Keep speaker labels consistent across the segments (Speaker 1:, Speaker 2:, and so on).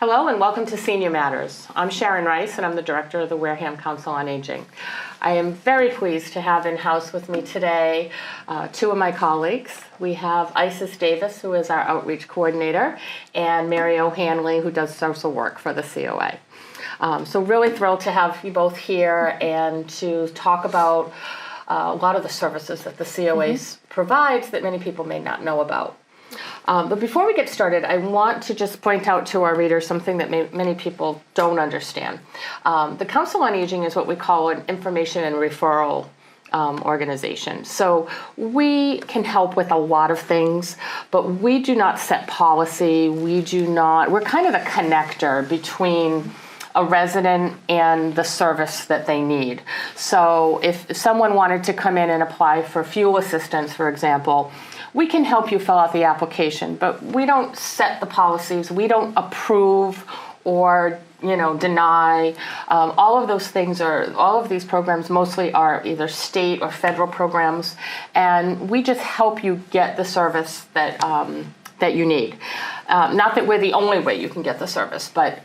Speaker 1: Hello and welcome to Senior Matters. I'm Sharon Rice and I'm the Director of the Wareham Council on Aging. I am very pleased to have in-house with me today two of my colleagues. We have Isis Davis, who is our Outreach Coordinator, and Mary O'Hanley, who does social work for the COA. So really thrilled to have you both here and to talk about a lot of the services that the COA provides that many people may not know about. But before we get started, I want to just point out to our readers something that many people don't understand. The Council on Aging is what we call an information and referral organization. So we can help with a lot of things, but we do not set policy. We're kind of a connector between a resident and the service that they need. So if someone wanted to come in and apply for fuel assistance, for example, we can help you fill out the application, but we don't set the policies. We don't approve or deny. All of these programs mostly are either state or federal programs, and we just help you get the service that you need. Not that we're the only way you can get the service, but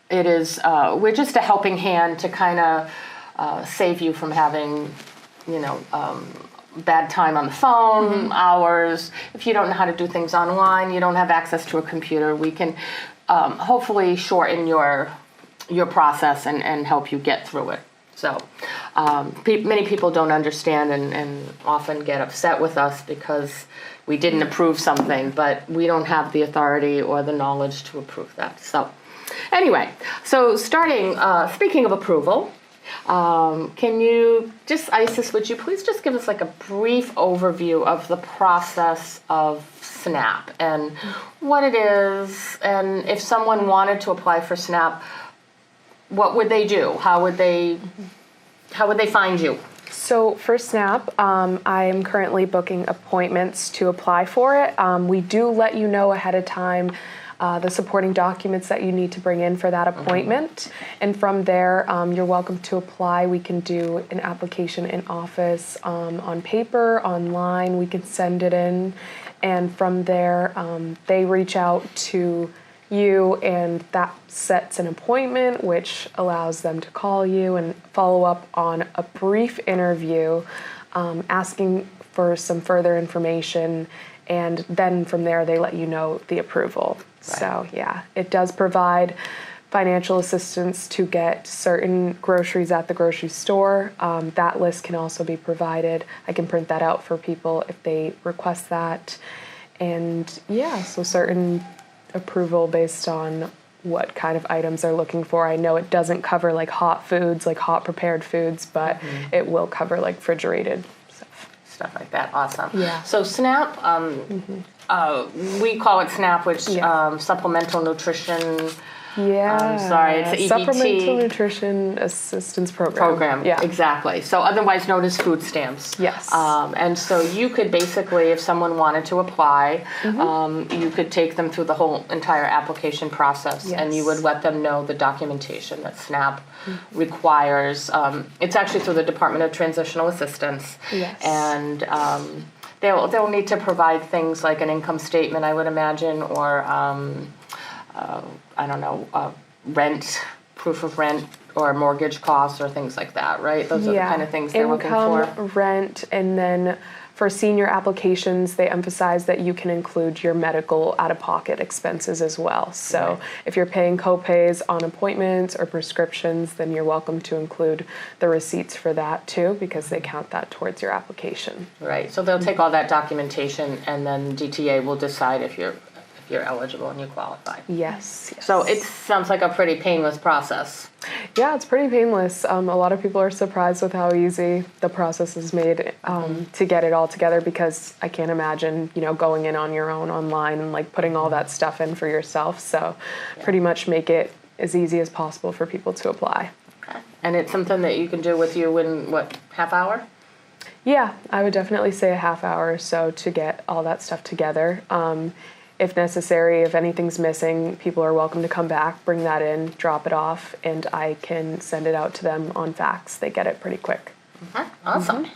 Speaker 1: it is. We're just a helping hand to kind of save you from having, bad time on the phone, hours. If you don't know how to do things online, you don't have access to a computer, we can hopefully shorten your process and help you get through it. So many people don't understand and often get upset with us because we didn't approve something, but we don't have the authority or the knowledge to approve that. So anyway, speaking of approval, can you Isis, would you please just give us like a brief overview of the process of SNAP and what it is, and if someone wanted to apply for SNAP, what would they do? How would they find you?
Speaker 2: So for SNAP, I am currently booking appointments to apply for it. We do let you know ahead of time the supporting documents that you need to bring in for that appointment. And from there, you're welcome to apply. We can do an application in office, on paper, online. We can send it in. And from there, they reach out to you, and that sets an appointment, which allows them to call you and follow up on a brief interview, asking for some further information. And then from there, they let you know the approval. Right. So, yeah, it does provide financial assistance to get certain groceries at the grocery store. That list can also be provided. I can print that out for people if they request that. And, yeah, so certain approval based on what kind of items they're looking for. I know it doesn't cover, like, hot foods, like hot prepared foods, but it will cover, like, refrigerated
Speaker 1: stuff like that. Awesome.
Speaker 2: Yeah.
Speaker 1: So SNAP, we call it SNAP, which Supplemental Nutrition. It's the EBT.
Speaker 2: Supplemental Nutrition Assistance Program.
Speaker 1: Yeah, exactly. So otherwise known as food stamps.
Speaker 2: Yes.
Speaker 1: And so you could basically, if someone wanted to apply, you could take them through the whole entire application process, and you would let them know the documentation that SNAP requires. It's actually through the Department of Transitional Assistance.
Speaker 2: Yes.
Speaker 1: And they'll need to provide things like an income statement, I would imagine, or rent, proof of rent, or mortgage costs, or things like that, right? Those are the kind of things they're looking for.
Speaker 2: Income, rent, and then for senior applications, they emphasize that you can include your medical out-of-pocket expenses as well. So if you're paying co-pays on appointments or prescriptions, then you're welcome to include the receipts for that too, because they count that towards your application.
Speaker 1: Right. So they'll take all that documentation, and then DTA will decide if you're eligible and you qualify.
Speaker 2: Yes.
Speaker 1: So it sounds like a pretty painless process.
Speaker 2: Yeah, it's pretty painless. A lot of people are surprised with how easy the process is made to get it all together, because I can't imagine, going in on your own online and like putting all that stuff in for yourself. So pretty much make it as easy as possible for people to apply.
Speaker 1: Okay. And it's something that you can do with you in, half hour?
Speaker 2: Yeah, I would definitely say a half hour or so to get all that stuff together. If necessary, if anything's missing, people are welcome to come back, bring that in, drop it off, and I can send it out to them on fax. They get it pretty quick.
Speaker 1: Awesome.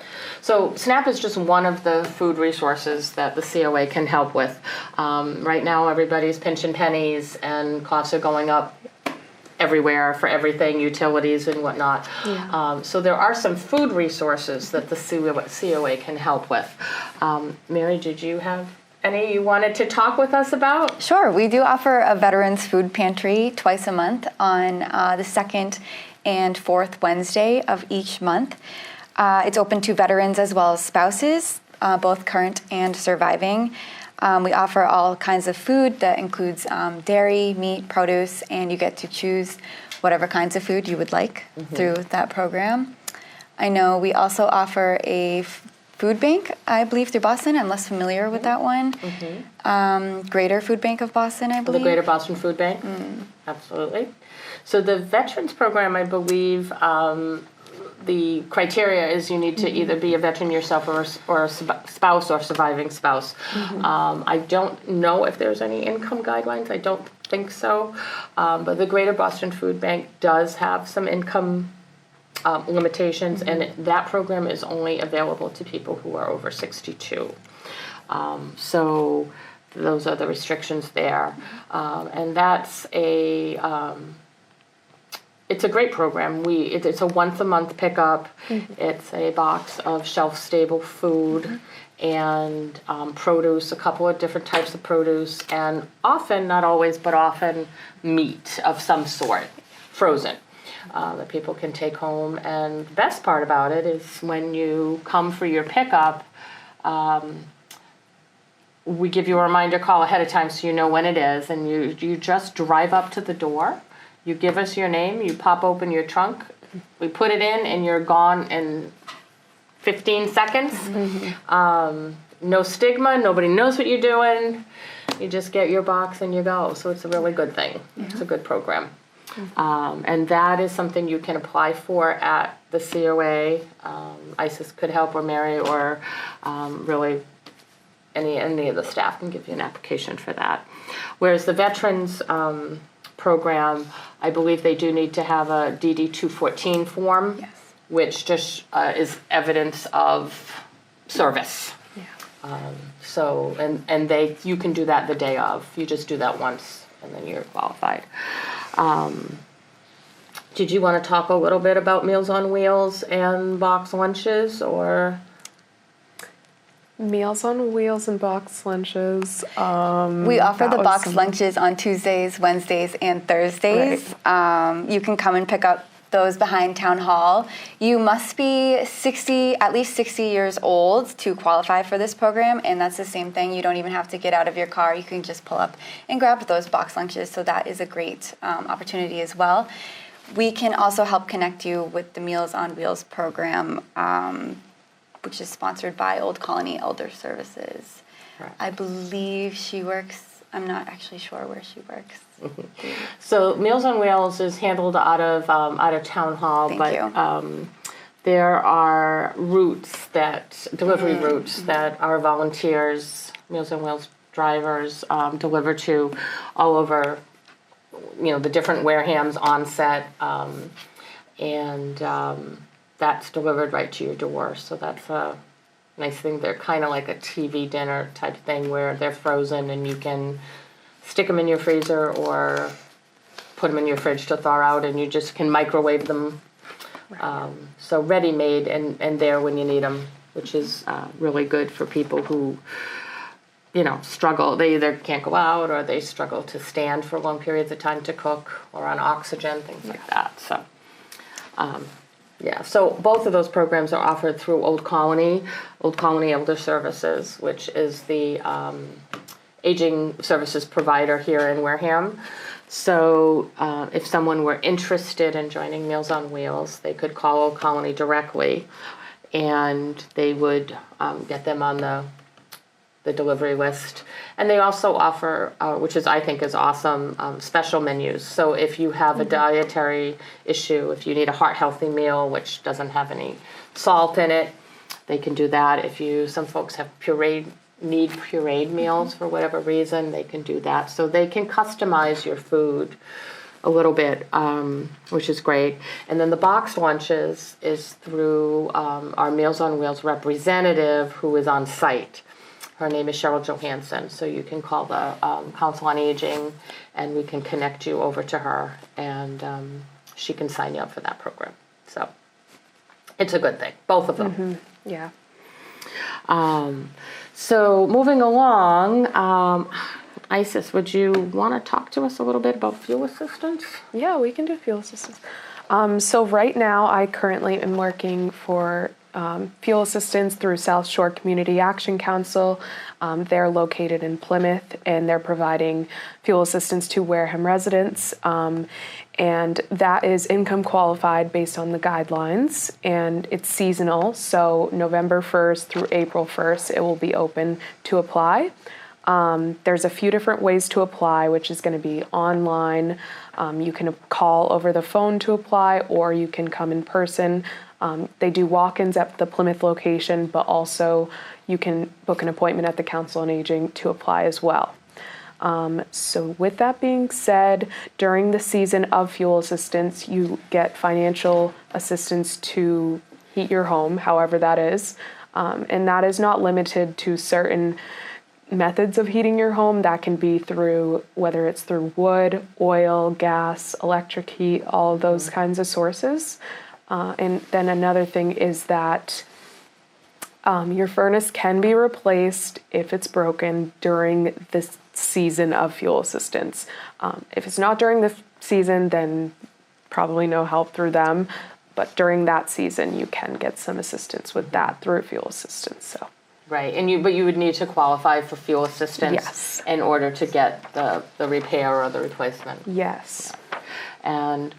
Speaker 1: So SNAP is just one of the food resources that the COA can help with. Right now, everybody's pinching pennies, and costs are going up everywhere for everything, utilities and whatnot.
Speaker 2: Yeah.
Speaker 1: So there are some food resources that the COA can help with. Mary, did you have any you wanted to talk with us about?
Speaker 3: Sure. We do offer a Veterans Food Pantry twice a month on the second and fourth Wednesday of each month. It's open to veterans as well as spouses, both current and surviving. We offer all kinds of food that includes dairy, meat, produce, and you get to choose whatever kinds of food you would like through that program. I know we also offer a food bank, I believe, through Boston. I'm less familiar with that one. Greater Food Bank of Boston, I believe.
Speaker 1: The Greater Boston Food Bank? Absolutely. So the Veterans Program, I believe, the criteria is you need to either be a veteran yourself or a spouse or surviving spouse. I don't know if there's any income guidelines. I don't think so. But the Greater Boston Food Bank does have some income limitations, and that program is only available to people who are over 62. So those are the restrictions there. And that's it's a great program. It's a once-a-month pickup. It's a box of shelf-stable food and produce, a couple of different types of produce, and often, not always, but often, meat of some sort, frozen, that people can take home. And the best part about it is when you come for your pickup, we give you a reminder call ahead of time so you know when it is, and you just drive up to the door. You give us your name, you pop open your trunk, we put it in, and you're gone in 15 seconds. No stigma, nobody knows what you're doing. You just get your box and you go. So it's a really good thing. It's a good program. And that is something you can apply for at the COA. ISIS could help, or Mary, or really any of the staff can give you an application for that. Whereas the Veterans program, I believe they do need to have a DD 214 form, which just is evidence of service. So you can do that the day of. You just do that once, and then you're qualified. Did you want to talk a little bit about Meals on Wheels and box lunches, or?
Speaker 2: Meals on Wheels and box lunches.
Speaker 3: We offer the box lunches on Tuesdays, Wednesdays, and Thursdays. You can come and pick up those behind Town Hall. You must be at least 60 years old to qualify for this program, and that's the same thing. You don't even have to get out of your car. You can just pull up and grab those box lunches, so that is a great opportunity as well. We can also help connect you with the Meals on Wheels program, which is sponsored by Old Colony Elder Services. I believe she works, I'm not actually sure where she works.
Speaker 1: So Meals on Wheels is handled out of Town Hall, there are delivery routes that our volunteers, Meals on Wheels drivers, deliver to all over, the different Warehams on set, and that's delivered right to your door. So that's a nice thing. They're kind of like a TV dinner type thing where they're frozen and you can stick them in your freezer or put them in your fridge to thaw out, and you just can microwave them. So ready-made and there when you need them, which is really good for people who, struggle. They either can't go out or they struggle to stand for long periods of time to cook, or on oxygen, things like that. So, so both of those programs are offered through Old Colony Elder Services, which is the aging services provider here in Wareham. So if someone were interested in joining Meals on Wheels, they could call Old Colony directly, and they would get them on the delivery list. And they also offer, which I think is awesome, special menus. So if you have a dietary issue, if you need a heart-healthy meal, which doesn't have any salt in it, they can do that. If some folks have need pureed meals for whatever reason, they can do that. So they can customize your food a little bit, which is great. And then the box lunches is through our Meals on Wheels representative who is on site. Her name is Cheryl Johansson, so you can call the Council on Aging and we can connect you over to her, and she can sign you up for that program. So it's a good thing, both of them.
Speaker 2: Mm-hmm. Yeah.
Speaker 1: So moving along, Isis, would you want to talk to us a little bit about fuel assistance?
Speaker 2: Yeah, we can do fuel assistance. So right now, I currently am working for fuel assistance through South Shore Community Action Council. They're located in Plymouth, and they're providing fuel assistance to Wareham residents. And that is income qualified based on the guidelines, and it's seasonal. So November 1st through April 1st, it will be open to apply. There's a few different ways to apply, which is going to be online. You can call over the phone to apply, or you can come in person. They do walk-ins at the Plymouth location, but also you can book an appointment at the Council on Aging to apply as well. So with that being said, during the season of fuel assistance, you get financial assistance to heat your home, however that is. And that is not limited to certain methods of heating your home. That can be through, whether it's through wood, oil, gas, electric heat, all of those kinds of sources. And then another thing is that your furnace can be replaced if it's broken during this season of fuel assistance. If it's not during the season, then probably no help through them. But during that season, you can get some assistance with that through fuel assistance. So.
Speaker 1: Right, but you would need to qualify for fuel assistance
Speaker 2: Yes.
Speaker 1: in order to get the repair or the replacement.
Speaker 2: Yes.
Speaker 1: And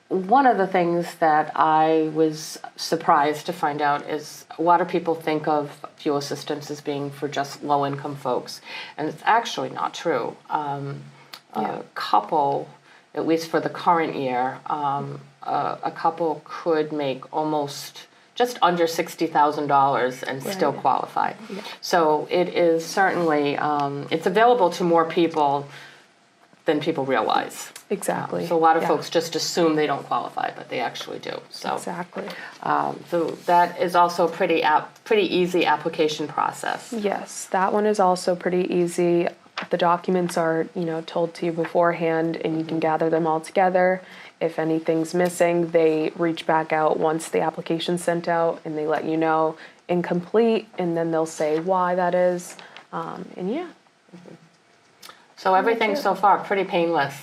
Speaker 1: one of the things that I was surprised to find out is a lot of people think of fuel assistance as being for just low-income folks, and it's actually not true. A couple, at least for the current year, a couple could make almost just under $60,000 and still qualify.
Speaker 2: Yeah.
Speaker 1: So it is certainly, it's available to more people than people realize.
Speaker 2: Exactly.
Speaker 1: So a lot of folks just assume they don't qualify, but they actually do. So
Speaker 2: Exactly.
Speaker 1: so that is also a pretty easy application process.
Speaker 2: Yes, that one is also pretty easy. The documents are, told to you beforehand, and you can gather them all together. If anything's missing, they reach back out once the application's sent out, and they let you know incomplete, and then they'll say why that is.
Speaker 1: So everything so far pretty painless,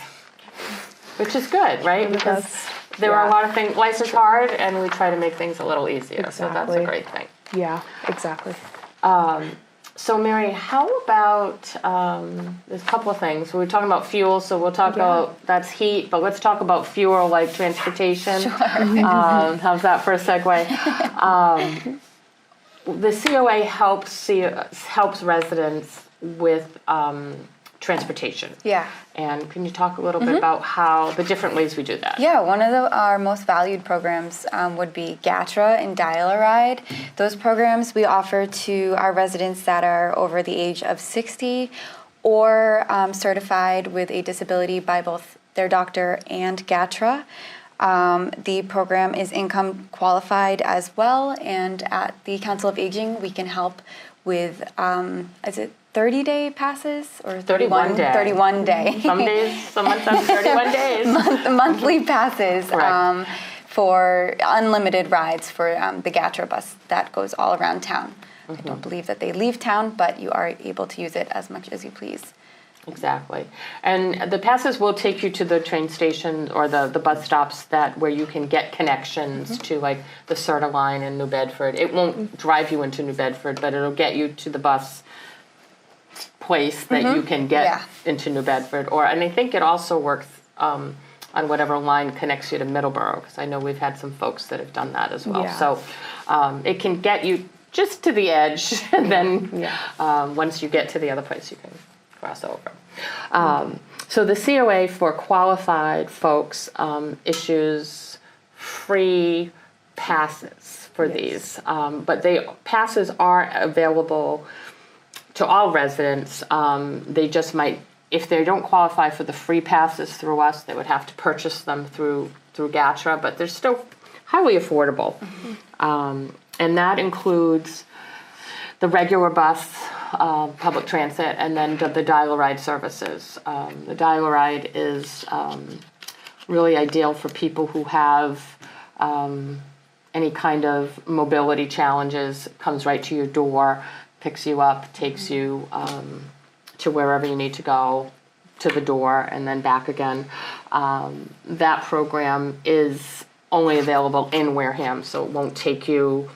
Speaker 1: which is good, right? Because there are a lot of things. Life is hard, and we try to make things a little easier.
Speaker 2: Exactly.
Speaker 1: So that's a great thing.
Speaker 2: Yeah, exactly.
Speaker 1: So Mary, how about there's a couple of things. We were talking about fuel, so we'll talk about that's heat, but let's talk about fuel like transportation.
Speaker 3: Sure.
Speaker 1: How's that for a segue? The COA helps residents with transportation.
Speaker 3: Yeah.
Speaker 1: And can you talk a little bit about how the different ways we do that?
Speaker 3: Yeah, one of our most valued programs would be GATRA and Dial-A-Ride. Those programs we offer to our residents that are over the age of 60 or certified with a disability by both their doctor and GATRA. The program is income qualified as well, and at the Council of Aging, we can help with, is it 30-day passes or
Speaker 1: 31 day.
Speaker 3: 31 day.
Speaker 1: Some days, some months have 31 days.
Speaker 3: Monthly passes
Speaker 1: Correct.
Speaker 3: for unlimited rides for the GATRA bus that goes all around town. I don't believe that they leave town, but you are able to use it as much as you please.
Speaker 1: Exactly. And the passes will take you to the train station or the bus stops where you can get connections to like the CERTA line in New Bedford. It won't drive you into New Bedford, but it'll get you to the bus place that you can get into New Bedford. And I think it also works on whatever line connects you to Middleborough, because I know we've had some folks that have done that as well.
Speaker 2: Yeah.
Speaker 1: So it can get you just to the edge, and then once you get to the other place, you can cross over. So the COA for qualified folks issues free passes for these, but passes are available to all residents. They just might if they don't qualify for the free passes through us, they would have to purchase them through GATRA, but they're still highly affordable. And that includes the regular bus, public transit, and then the dial-a-ride services. The dial-a-ride is really ideal for people who have any kind of mobility challenges. It comes right to your door, picks you up, takes you to wherever you need to go, to the door, and then back again. That program is only available in Wareham, so it won't take you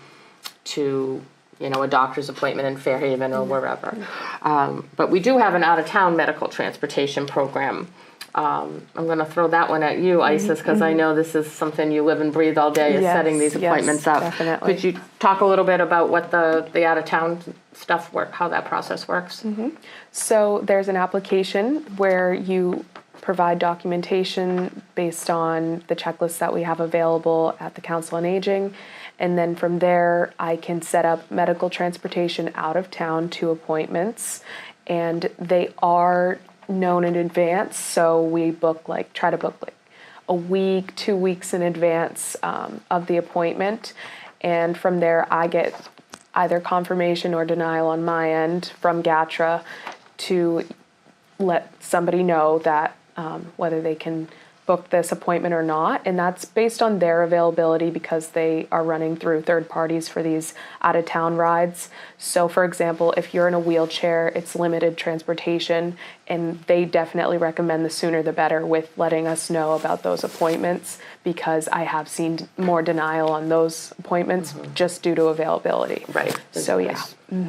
Speaker 1: to a doctor's appointment in Fairhaven or wherever. But we do have an out-of-town medical transportation program. I'm going to throw that one at you, Isis, because I know this is something you live and breathe all day, is setting these appointments up.
Speaker 2: Definitely.
Speaker 1: Could you talk a little bit about what the out-of-town stuff how that process works?
Speaker 2: So there's an application where you provide documentation based on the checklists that we have available at the Council on Aging. And then from there, I can set up medical transportation out of town to appointments. And they are known in advance. So we try to book a week, 2 weeks in advance of the appointment. And from there, I get either confirmation or denial on my end from GATRA to let somebody know that whether they can book this appointment or not, and that's based on their availability because they are running through third parties for these out-of-town rides. So for example, if you're in a wheelchair, it's limited transportation, and they definitely recommend the sooner the better with letting us know about those appointments, because I have seen more denial on those appointments just due to availability.
Speaker 1: Right.
Speaker 2: So yeah.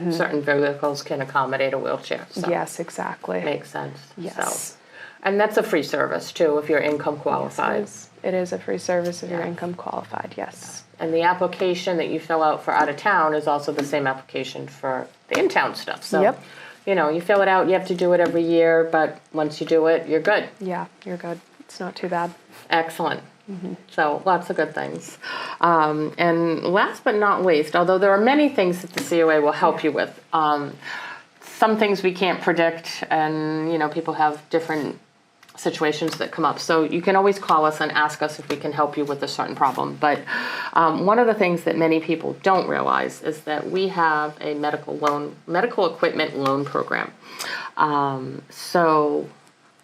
Speaker 1: Certain vehicles can accommodate a wheelchair. So
Speaker 2: Yes, exactly.
Speaker 1: makes sense.
Speaker 2: Yes.
Speaker 1: So. And that's a free service, too, if you're income qualified.
Speaker 2: It is a free service if you're income qualified, yes.
Speaker 1: And the application that you fill out for out of town is also the same application for the in-town stuff. So,
Speaker 2: Yep.
Speaker 1: You fill it out, you have to do it every year, but once you do it, you're good.
Speaker 2: Yeah, you're good. It's not too bad.
Speaker 1: Excellent. So lots of good things. And last but not least, although there are many things that the COA will help you with, some things we can't predict, and people have different situations that come up. So you can always call us and ask us if we can help you with a certain problem. But one of the things that many people don't realize is that we have a medical equipment loan program. So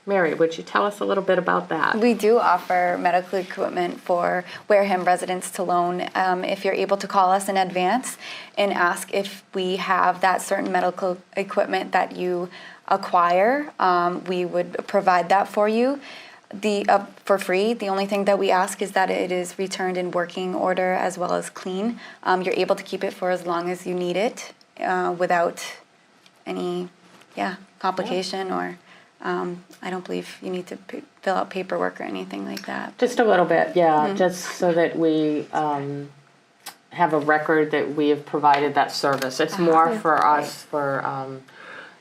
Speaker 1: Mary, would you tell us a little bit about that?
Speaker 3: We do offer medical equipment for Wareham residents to loan. If you're able to call us in advance and ask if we have that certain medical equipment that you acquire, we would provide that for you for free. The only thing that we ask is that it is returned in working order as well as clean. You're able to keep it for as long as you need it without any complication or I don't believe you need to fill out paperwork or anything like that.
Speaker 1: Just a little bit, just so that we have a record that we have provided that service. It's more for us for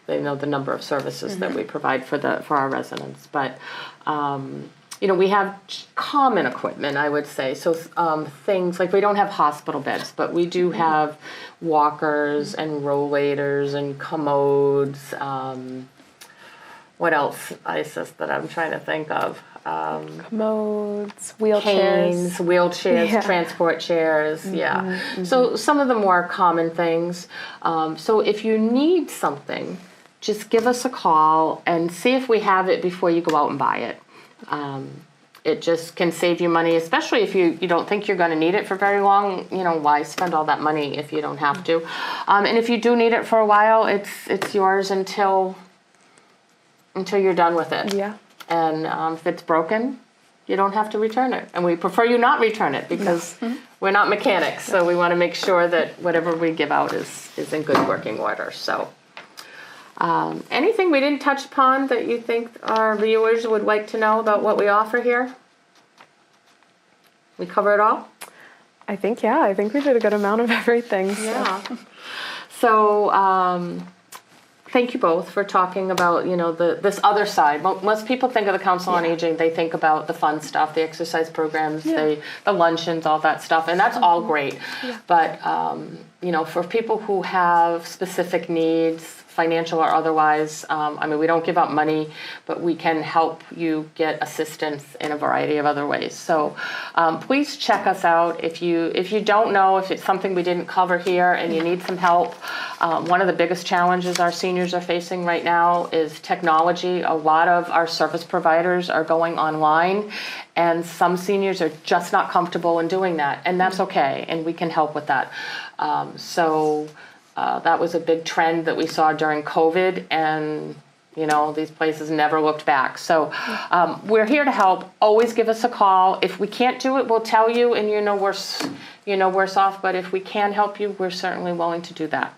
Speaker 1: they know the number of services that we provide for our residents. But we have common equipment, I would say. So things like we don't have hospital beds, but we do have walkers and rollators and commodes. What else, Isis, that I'm trying to think of?
Speaker 2: Commodes, wheelchairs.
Speaker 1: Canes, transport chairs, So some of the more common things. So if you need something, just give us a call and see if we have it before you go out and buy it. It just can save you money, especially if you don't think you're going to need it for very long. Why spend all that money if you don't have to? And if you do need it for a while, it's yours until you're done with it.
Speaker 2: Yeah.
Speaker 1: And if it's broken, you don't have to return it. And we prefer you not return it because we're not mechanics. So we want to make sure that whatever we give out is in good working order. So anything we didn't touch upon that you think our viewers would like to know about what we offer here? We cover it all?
Speaker 2: I think we did a good amount of everything. So.
Speaker 1: Yeah. So thank you both for talking about, this other side. Most people think of the Council on Aging, they think about the fun stuff, the exercise programs, the luncheons, all that stuff, and that's all great. Yeah. But for people who have specific needs, financial or otherwise, we don't give out money, but we can help you get assistance in a variety of other ways. So please check us out. If you don't know, if it's something we didn't cover here and you need some help, one of the biggest challenges our seniors are facing right now is technology. A lot of our service providers are going online, and some seniors are just not comfortable in doing that, and that's okay, and we can help with that. That was a big trend that we saw during COVID, and these places never looked back. So we're here to help. Always give us a call. If we can't do it, we'll tell you, and worse off. But if we can help you, we're certainly willing to do that.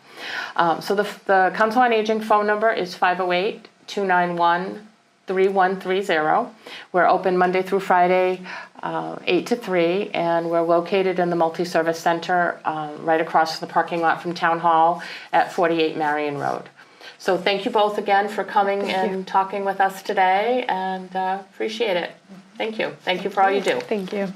Speaker 1: So the Council on Aging phone number is 508-291-3130. We're open Monday through Friday, 8 to 3, and we're located in the Multi-Service Center right across the parking lot from Town Hall at 48 Marion Road. So thank you both again for coming and talking with us today, and appreciate it. Thank you. Thank you for all you do.
Speaker 2: Thank you.